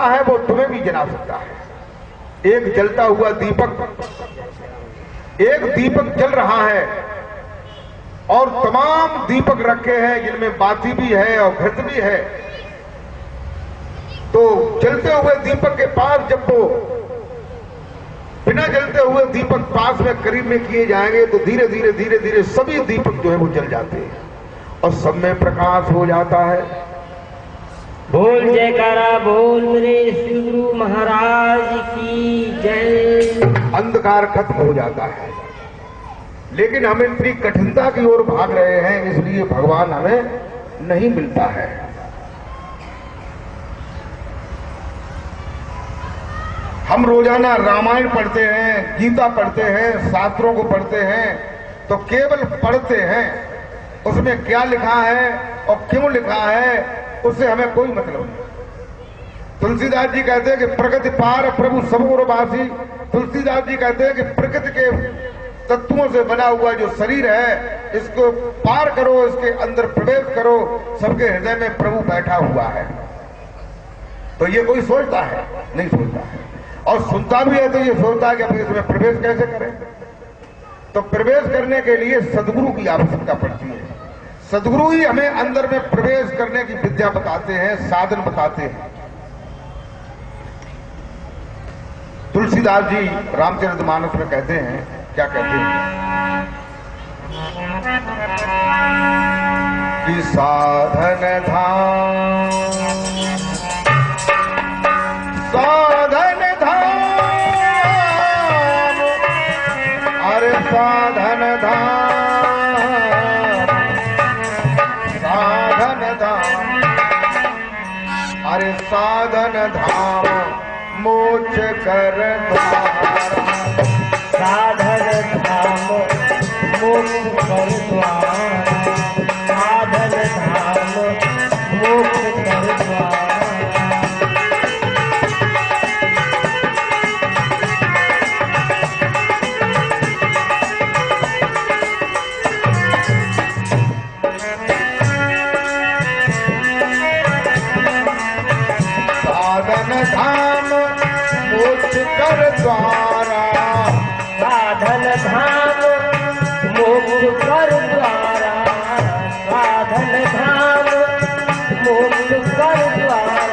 है वो तुम्हें भी जला सकता है। एक जलता हुआ दीपक, एक दीपक जल रहा है और तमाम दीपक रखे हैं जिनमें बाती भी है और घृत भी है। तो जलते हुए दीपक के पास जब वो बिना जलते हुए दीपक पास में करीब में किए जाएंगे तो धीरे धीरे धीरे धीरे सभी दीपक जो है वो जल जाते हैं और सब में प्रकाश हो जाता है। बोल जयकारा बोल मेरे श्री गुरु महाराज की जय। अंधकार खत्म हो जाता है, लेकिन हम इतनी कठिनता की ओर भाग रहे हैं इसलिए भगवान हमें नहीं मिलता है। हम रोजाना रामायण पढ़ते हैं, गीता पढ़ते हैं, शास्त्रों को पढ़ते हैं, तो केवल पढ़ते हैं, उसमें क्या लिखा है और क्यों लिखा है उससे हमें कोई मतलब नहीं। तुलसीदास जी कहते हैं कि प्रकृति पार प्रभु सब गुरुवासी। तुलसीदास जी कहते हैं कि प्रकृति के तत्वों से बना हुआ जो शरीर है इसको पार करो, इसके अंदर प्रवेश करो, सबके हृदय में प्रभु बैठा हुआ है। तो ये कोई सोचता है? नहीं सोचता है। और सुनता भी है तो ये सोचता है कि अपने इसमें प्रवेश कैसे करें। तो प्रवेश करने के लिए सदगुरु की आवश्यकता पड़ती है। सदगुरु ही हमें अंदर में प्रवेश करने की विद्या बताते हैं, साधन बताते हैं। तुलसीदास जी रामचरितमानस में कहते हैं, क्या कहते हैं कि साधन धाम, साधन धाम, अरे साधन धाम, साधन धाम, अरे साधन धाम मोक्ष कर द्वारा, साधन धाम मोक्ष कर द्वारा, साधन धाम मोक्ष कर द्वारा। साधन धाम मोक्ष कर द्वारा, साधन धाम मोक्ष कर द्वारा, साधन धाम मोक्ष कर द्वारा।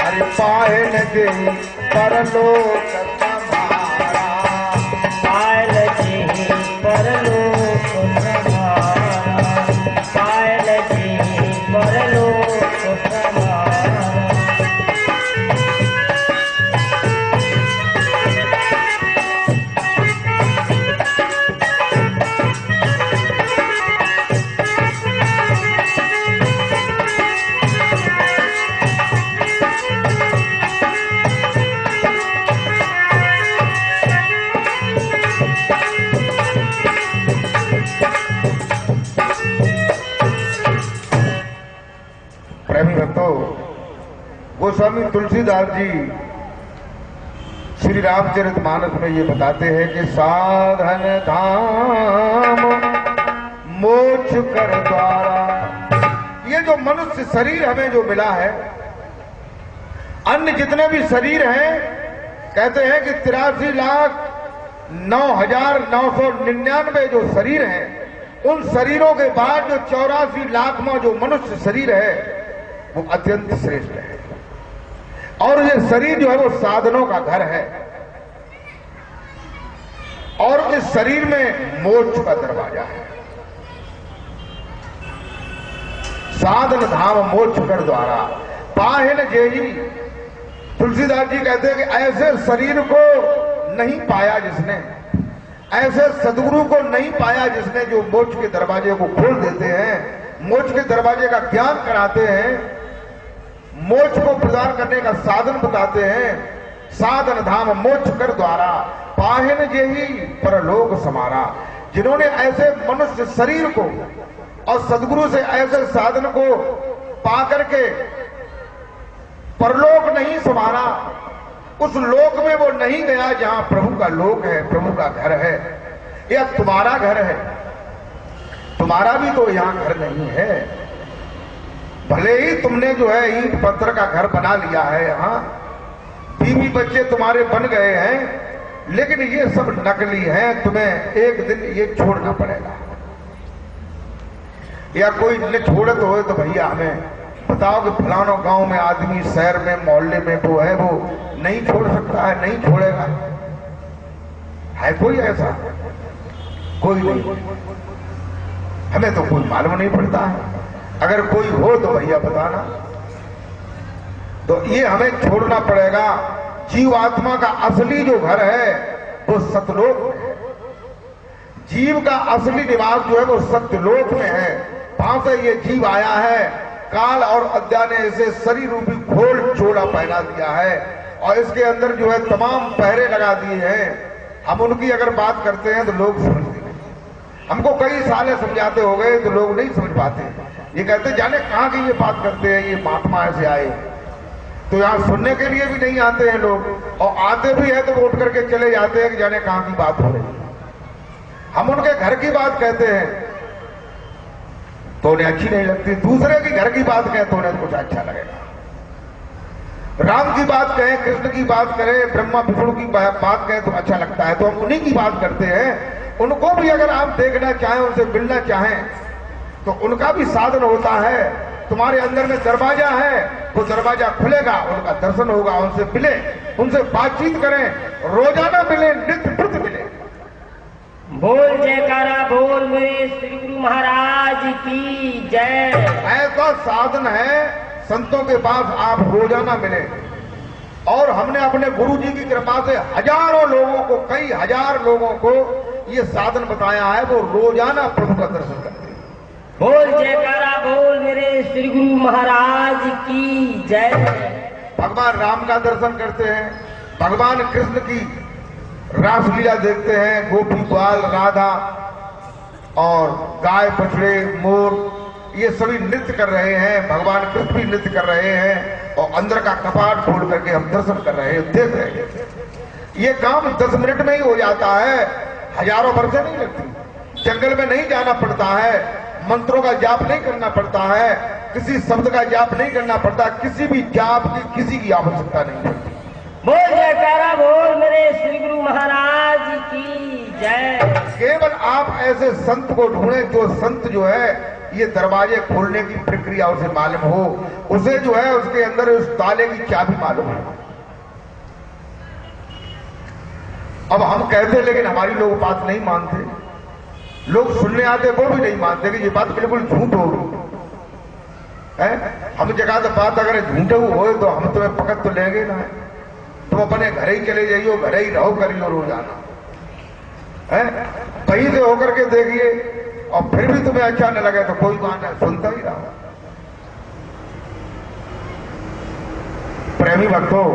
अरे पायन दे परलोक तुम्हारा, पायल जी परलोक तुम्हारा, पायल जी परलोक तुम्हारा। प्रेमी भक्तों, गोस्वामी तुलसीदास जी श्री रामचरितमानस में ये बताते हैं कि साधन धाम मोक्ष कर द्वारा। ये जो मनुष्य शरीर हमें जो मिला है, अन्य जितने भी शरीर हैं कहते हैं कि 83,09,999 जो शरीर हैं, उन शरीरों के बाद जो 84 लाखवां जो मनुष्य शरीर है वो अत्यंत श्रेष्ठ है। और ये शरीर जो है वो साधनों का घर है और इस शरीर में मोक्ष का दरवाजा है। साधन धाम मोक्ष कर द्वारा पाहिन जेही। तुलसीदास जी कहते हैं कि ऐसे शरीर को नहीं पाया जिसने, ऐसे सदगुरु को नहीं पाया जिसने, जो मोक्ष के दरवाजे को खोल देते हैं, मोक्ष के दरवाजे का ज्ञान कराते हैं, मोक्ष को प्रदान करने का साधन बताते हैं। साधन धाम मोक्ष कर द्वारा पाहिन जेही परलोक समारा। जिन्होंने ऐसे मनुष्य शरीर को और सदगुरु से ऐसे साधन को पा करके परलोक नहीं समारा, उस लोक में वो नहीं गया जहां प्रभु का लोक है, प्रभु का घर है, यह तुम्हारा घर है। तो तुम्हारा भी तो यहाँ घर नहीं है। भले ही तुमने जो है ईंट पत्थर का घर बना लिया है, यहाँ बीवी बच्चे तुम्हारे बन गए हैं, लेकिन ये सब नकली हैं। तुम्हें एक दिन ये छोड़ना पड़ेगा। या कोई न छोड़त हो तो भैया हमें बताओ कि फलानो गांव में आदमी शहर में मोहल्ले में वो है, वो नहीं छोड़ सकता है, नहीं छोड़ेगा? है कोई ऐसा? कोई नहीं। हमें तो कोई मालूम नहीं पड़ता है। अगर कोई हो तो भैया बताना। तो ये हमें छोड़ना पड़ेगा। जीवात्मा का असली जो घर है वो सतलोक में है। जीव का असली निवास जो है वो सत्यलोक में है। वहां से ये जीव आया है। काल और अज्ञान ने इसे शरीर रूपी खोल जोड़ा पहना दिया है और इसके अंदर जो है तमाम पहरे लगा दिए हैं। हम उनकी अगर बात करते हैं तो लोग समझते हैं। हमको कई साले समझाते हो गए तो लोग नहीं समझ पाते। ये कहते जाने कहाँ की ये बात करते हैं, ये महात्मा ऐसे आए, तो यहाँ सुनने के लिए भी नहीं आते हैं लोग, और आते भी है तो उठ करके चले जाते हैं कि जाने कहाँ की बात हो रही है। हम उनके घर की बात कहते हैं तो उन्हें अच्छी नहीं लगती, दूसरे के घर की बात कहें तो उन्हें कुछ अच्छा लगेगा। राम की बात कहें, कृष्ण की बात करें, ब्रह्मा विष्णु की बात कहें तो अच्छा लगता है, तो हम उन्हीं की बात करते हैं। उनको भी अगर आप देखना चाहें, उनसे मिलना चाहें तो उनका भी साधन होता है। तुम्हारे अंदर में दरवाजा है, वो दरवाजा खुलेगा, उनका दर्शन होगा, उनसे मिले, उनसे बातचीत करें, रोजाना मिले, नित्य प्रति मिले। बोल जयकारा बोल मेरे श्री गुरु महाराज की जय। ऐसा साधन है संतों के पास, आप रोजाना मिले। और हमने अपने गुरु जी की कृपा से हजारों लोगों को, कई हजार लोगों को ये साधन बताया है, वो रोजाना प्रभु का दर्शन करते हैं। बोल जयकारा बोल मेरे श्री गुरु महाराज की जय। भगवान राम का दर्शन करते हैं, भगवान कृष्ण की रासलीला देखते हैं, गोपी बाल राधा और गाय बछड़े मोर ये सभी नृत्य कर रहे हैं। भगवान कृष्ण भी नृत्य कर रहे हैं और अंदर का कपाट खोल करके हम दर्शन कर रहे हैं, देख रहे हैं। ये काम 10 मिनट में ही हो जाता है, हजारों वर्षें नहीं लगती। जंगल में नहीं जाना पड़ता है, मंत्रों का जाप नहीं करना पड़ता है, किसी शब्द का जाप नहीं करना पड़ता, किसी भी जाप की किसी की आवश्यकता नहीं पड़ती। बोल जयकारा बोल मेरे श्री गुरु महाराज की जय। केवल आप ऐसे संत को ढूंढें जो संत जो है ये दरवाजे खोलने की प्रक्रिया उसे मालूम हो, उसे जो है उसके अंदर उस ताले की चाबी मालूम है। अब हम कहते लेकिन हमारी लोग बात नहीं मानते, लोग सुनने आते वो भी नहीं मानते कि ये बात बिल्कुल झूठ हो है। हम जगह तो बात अगर झूठे हो तो हम तुम्हें पकड़ तो लेंगे ना, तुम अपने घर ही चले जाइयो, घर ही रहो करियो रोजाना है। कहीं से होकर के देखिए और फिर भी तुम्हें अच्छा न लगे तो कोई बात नहीं, सुनता ही रहो। प्रेमी भक्तों,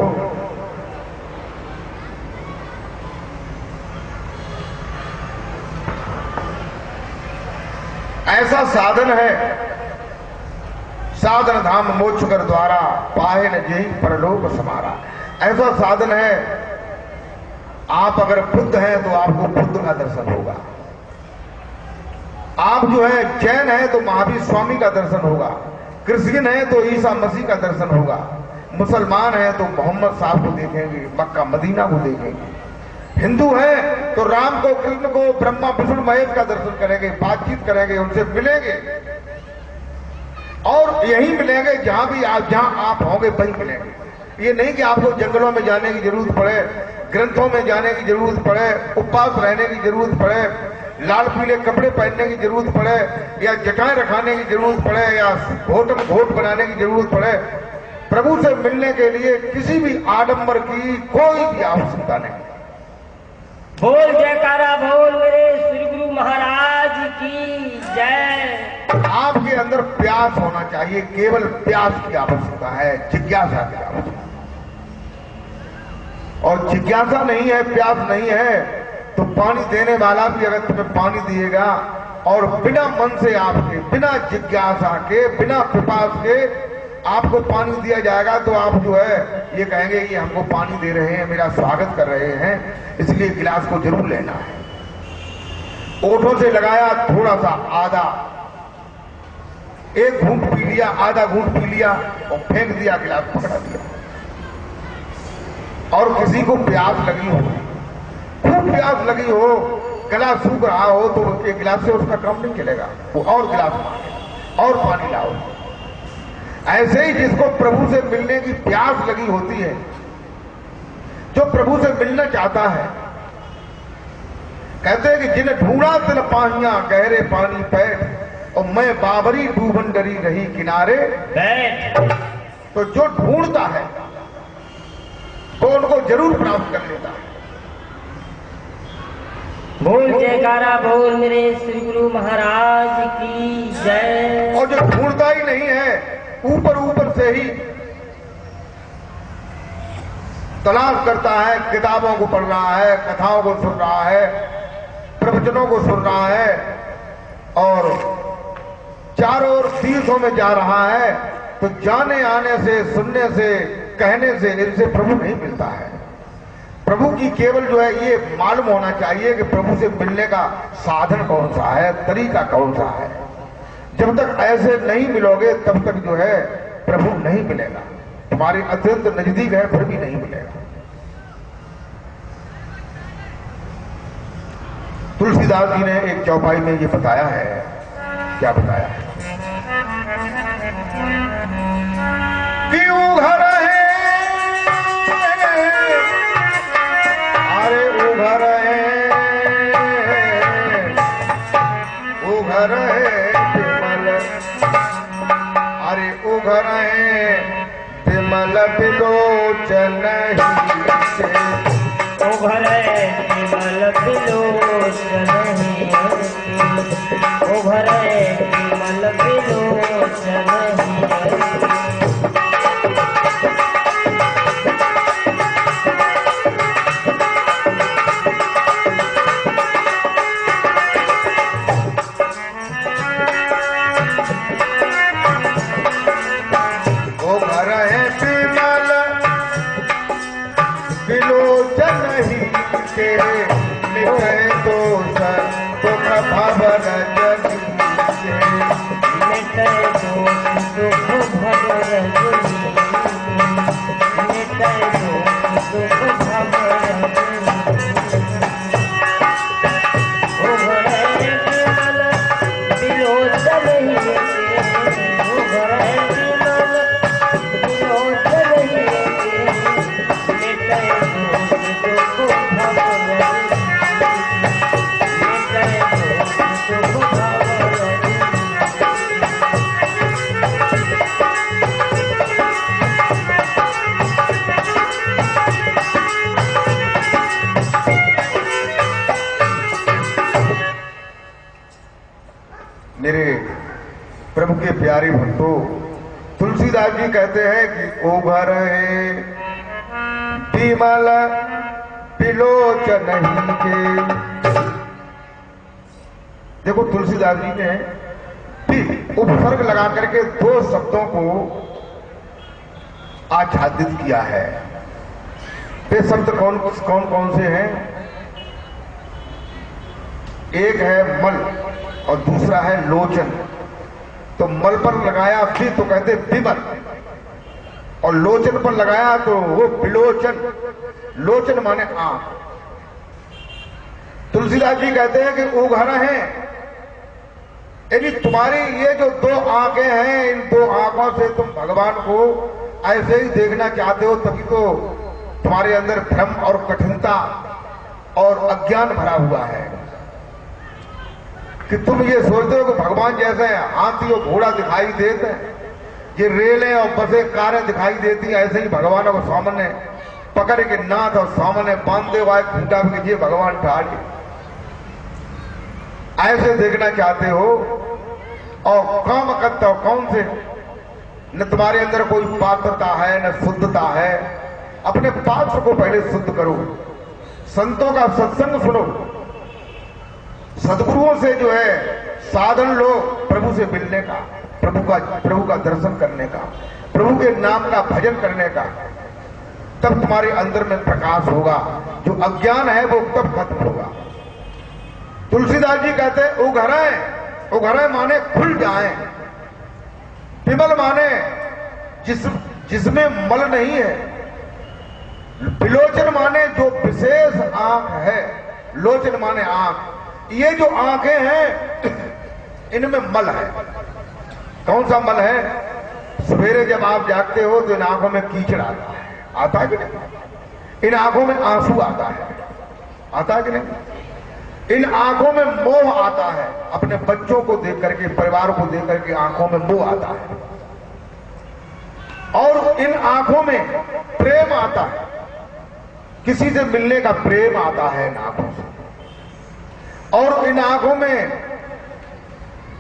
ऐसा साधन है, साधन धाम मोक्ष कर द्वारा पाए न जेहि परलोक समारा। ऐसा साधन है, आप अगर बुद्ध हैं तो आपको बुद्ध का दर्शन होगा, आप जो है जैन है तो महावीर स्वामी का दर्शन होगा, क्रिश्चियन है तो ईसा मसीह का दर्शन होगा, मुसलमान है तो मोहम्मद साहब को देखेंगे, मक्का मदीना को देखेंगे, हिंदू है तो राम को, कृष्ण को, ब्रह्मा विष्णु महेश का दर्शन करेंगे, बातचीत करेंगे, उनसे मिलेंगे। और यही मिलेंगे जहां भी आप, जहां आप होंगे वहीं मिलेंगे। ये नहीं कि आपको जंगलों में जाने की जरूरत पड़े, ग्रंथों में जाने की जरूरत पड़े, उपवास रहने की जरूरत पड़े, लाल पीले कपड़े पहनने की जरूरत पड़े, या जटाएं रखाने की जरूरत पड़े, या घोट बनाने की जरूरत पड़े। प्रभु से मिलने के लिए किसी भी आडंबर की कोई भी आवश्यकता नहीं। बोल जयकारा बोल मेरे श्री गुरु महाराज की जय। आपके अंदर प्यास होना चाहिए, केवल प्यास की आवश्यकता है, जिज्ञासा की आवश्यकता। और जिज्ञासा नहीं है, प्यास नहीं है तो पानी देने वाला भी अगर तुम्हें पानी दिएगा और बिना मन से आपके, बिना जिज्ञासा के, बिना पिपास के आपको पानी दिया जाएगा तो आप जो है ये कहेंगे कि हमको पानी दे रहे हैं, मेरा स्वागत कर रहे हैं, इसलिए गिलास को जरूर लेना है। ओठों से लगाया थोड़ा सा, आधा, एक घूंट पी लिया, आधा घूंट पी लिया और फेंक दिया, गिलास पकड़ा दिया। और किसी को प्यास लगी हो, खूब प्यास लगी हो, गला सूख रहा हो, तो एक गिलास से उसका काम नहीं चलेगा, वो और गिलास मांगे और पानी लाओ। ऐसे ही जिसको प्रभु से मिलने की प्यास लगी होती है, जो प्रभु से मिलना चाहता है, कहते हैं कि जिन ढूंढा तिन पानिया गहरे पानी पैठ, और मैं बाबरी डूबन डरी रही किनारे बैठ। तो जो ढूंढता है तो उनको जरूर प्राप्त कर लेता है। बोल जयकारा बोल मेरे श्री गुरु महाराज की जय। और जो ढूंढता ही नहीं है, ऊपर ऊपर से ही तलाश करता है, किताबों को पढ़ रहा है, कथाओं को सुन रहा है, प्रवचनों को सुन रहा है और चारों ओर तीर्थों में जा रहा है, तो जाने आने से, सुनने से, कहने से इनसे प्रभु नहीं मिलता है। प्रभु की केवल जो है ये मालूम होना चाहिए कि प्रभु से मिलने का साधन कौन सा है, तरीका कौन सा है। जब तक ऐसे नहीं मिलोगे तब तक जो है प्रभु नहीं मिलेगा। तुम्हारे अत्यंत नजदीक है फिर भी नहीं मिलेगा। तुलसीदास जी ने एक चौपाई में ये बताया है, क्या बताया है कि उघर है, अरे उघर है, उघर है विमल, अरे उघर है विमल बिलोचन ही से, उघर विमल बिलोचन ही, उघर विमल बिलोचन ही। मेरे प्रभु के प्यारे भक्तों, तुलसीदास जी कहते हैं कि उघर है विमल बिलोचन ही के। देखो तुलसीदास जी ने उपसर्ग लगा करके दो शब्दों को आच्छादित किया है। वे शब्द कौन कौन से हैं? एक है मल और दूसरा है लोचन। तो मल पर लगाया भी तो कहते विमल, और लोचन पर लगाया तो वो बिलोचन। लोचन माने आंख। तुलसीदास जी कहते हैं कि उघर है, यानी तुम्हारी ये जो दो आंखें हैं, इन दो आंखों से तुम भगवान को ऐसे ही देखना चाहते हो, तभी तो तुम्हारे अंदर भ्रम और कठिनता और अज्ञान भरा हुआ है कि तुम ये सोचते हो कि भगवान जैसे हाथी और घोड़ा दिखाई देते हैं, ये रेलें और बसें कारें दिखाई देती हैं, ऐसे ही भगवान को सामने पकड़ के नाथ और सामने बांधे हुआ खूंटा भी कीजिए भगवान ठाड़ी, ऐसे देखना चाहते हो। और काम करते हो कौन से? न तुम्हारे अंदर कोई पात्रता है न शुद्धता है। अपने पात्र को पहले शुद्ध करो, संतों का सत्संग सुनो, सदगुरुओं से जो है साधन लो प्रभु से मिलने का, प्रभु का दर्शन करने का, प्रभु के नाम का भजन करने का। तब तुम्हारे अंदर में प्रकाश होगा, जो अज्ञान है वो तब खत्म होगा। तुलसीदास जी कहते उघरें माने खुल जाएं, विमल माने जिसमें मल नहीं है, विलोचन माने जो विशेष आंख है, लोचन माने आंख। ये जो आंखें हैं इनमें मल है। कौन सा मल है? सवेरे जब आप जागते हो तो इन आंखों में कीचड़ आता है कि नहीं? इन आंखों में आंसू आता है कि नहीं? इन आंखों में मोह आता है, अपने बच्चों को देख करके, परिवार को देख करके आंखों में मोह आता है। और इन आंखों में प्रेम आता है, किसी से मिलने का प्रेम आता है इन आंखों से। और इन आंखों में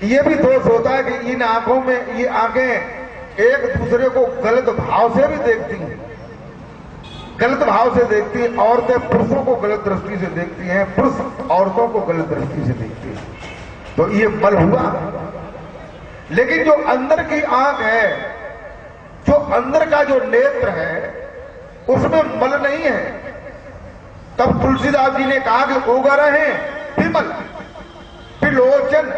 यह भी दोष होता है कि इन आंखों में, ये आंखें एक दूसरे को गलत भाव से भी देखती हैं, गलत भाव से देखती हैं। औरतें पुरुषों को गलत दृष्टि से देखती हैं, पुरुष औरतों को गलत दृष्टि से देखते हैं। तो ये मल हुआ। लेकिन जो अंदर की आंख है, जो अंदर का जो नेत्र है, उसमें मल नहीं है। तब तुलसीदास जी ने कहा कि उगरें विमल विलोचन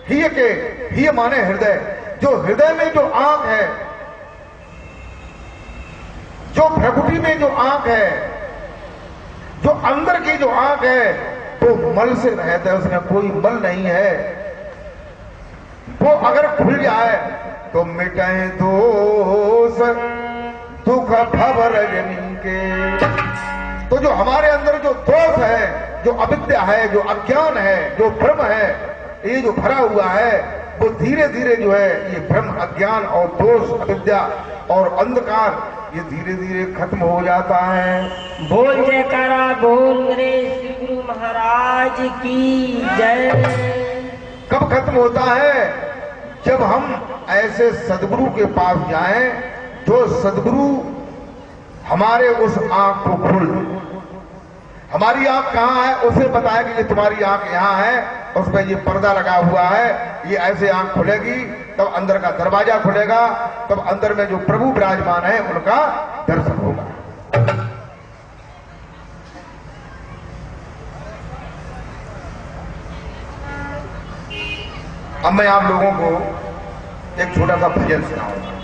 ही माने हृदय। जो हृदय में जो आंख है, जो भ्रकुटी में जो आंख है, जो अंदर की जो आंख है, वो मल से रहता है, उसमें कोई मल नहीं है। वो अगर खुल जाए तो मिटाए दोष दुख भव रजनी के। तो जो हमारे अंदर जो दोष है, जो अविद्या है, जो अज्ञान है, जो भ्रम है, ये जो भरा हुआ है, वो धीरे धीरे जो है, ये भ्रम, अज्ञान और दोष, अविद्या और अंधकार, ये धीरे धीरे खत्म हो जाता है। बोल जयकारा बोल मेरे श्री गुरु महाराज की जय। कब खत्म होता है? जब हम ऐसे सदगुरु के पास जाएं, जो सदगुरु हमारे उस आंख को खोल दे। हमारी आंख कहाँ है उसे बताया कि ये तुम्हारी आंख यहाँ है, उस पर ये पर्दा लगा हुआ है, ये ऐसे आंख खुलेगी तब अंदर का दरवाजा खुलेगा, तब अंदर में जो प्रभु विराजमान है उनका दर्शन होगा। अब मैं आप लोगों को एक छोटा सा भजन सुनाऊंगा।